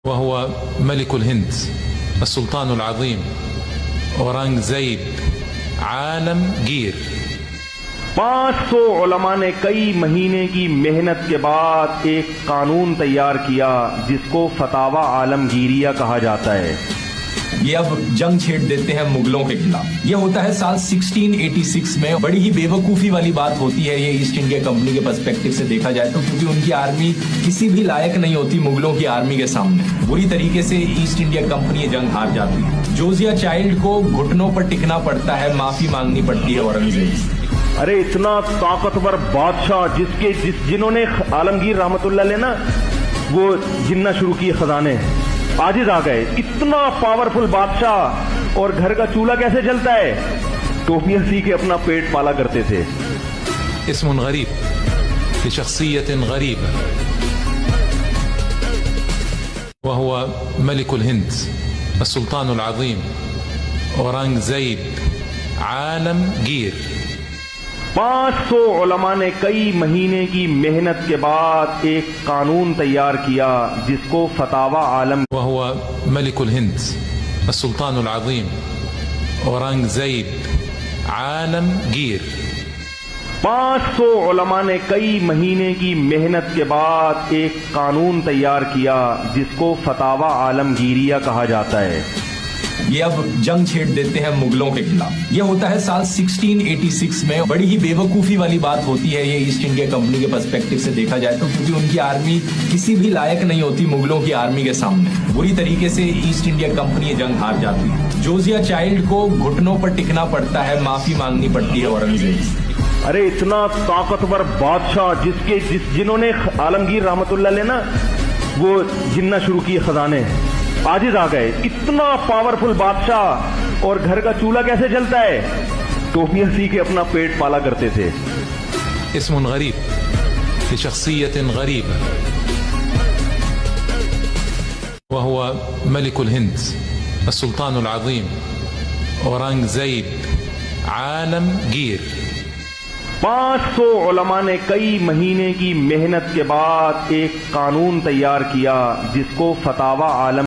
وهو ملك الهند السلطان العظيم اورنگزیب عالمگیر 500 علماء نے کئی مہینے کی محنت کے بعد ایک قانون تیار کیا جس کو فتاوی عالمگیریہ کہا جاتا ہے۔ یہ اب جنگ چھیڑ دیتے ہیں مغلوں کے خلاف۔ یہ ہوتا ہے سال 1686 میں۔ بڑی ہی بے وقوفی والی بات ہوتی ہے یہ ایسٹ انڈیا کمپنی کے پرسپیکٹو سے دیکھا جائے تو، کیونکہ ان کی آرمی کسی بھی لائق نہیں ہوتی مغلوں کی آرمی کے سامنے۔ بری طریقے سے ایسٹ انڈیا کمپنی یہ جنگ ہار جاتی ہے۔ جوزیا چائلڈ کو گھٹنوں پر ٹکنا پڑتا ہے، معافی مانگنی پڑتی ہے اورنگزیب سے۔ ارے اتنا طاقتور بادشاہ جنہوں نے عالمگیر رحمت اللہ علیہ نا وہ گننا شروع کیے خزانے، عاجز آ گئے۔ اتنا پاورفل بادشاہ اور گھر کا چولہا کیسے جلتا ہے؟ ٹوپیاں سی کے اپنا پیٹ پالا کرتے تھے۔ اسم غریب لشخصیت غریبہ وهو ملك الهند السلطان العظيم اورنگزیب عالمگیر 500 علماء نے کئی مہینے کی محنت کے بعد ایک قانون تیار کیا جس کو فتاوی عالم وهو ملك الهند السلطان العظيم اورنگزیب عالمگیر 500 علماء نے کئی مہینے کی محنت کے بعد ایک قانون تیار کیا جس کو فتاوی عالمگیریہ کہا جاتا ہے۔ یہ اب جنگ چھیڑ دیتے ہیں مغلوں کے خلاف۔ یہ ہوتا ہے سال 1686 میں۔ بڑی ہی بے وقوفی والی بات ہوتی ہے یہ ایسٹ انڈیا کمپنی کے پرسپیکٹو سے دیکھا جائے تو، کیونکہ ان کی آرمی کسی بھی لائق نہیں ہوتی مغلوں کی آرمی کے سامنے۔ بری طریقے سے ایسٹ انڈیا کمپنی یہ جنگ ہار جاتی ہے۔ جوزیا چائلڈ کو گھٹنوں پر ٹکنا پڑتا ہے، معافی مانگنی پڑتی ہے اورنگزیب سے۔ ارے اتنا طاقتور بادشاہ جنہوں نے عالمگیر رحمت اللہ علیہ نا وہ گننا شروع کیے خزانے، عاجز آ گئے۔ اتنا پاورفل بادشاہ اور گھر کا چولہا کیسے جلتا ہے؟ ٹوپیاں سی کے اپنا پیٹ پالا کرتے تھے۔ اسم غریب لشخصیت غریبہ وهو ملك الهند السلطان العظيم اورنگزیب عالمگیر 500 علماء نے کئی مہینے کی محنت کے بعد ایک قانون تیار کیا جس کو فتاوی عالم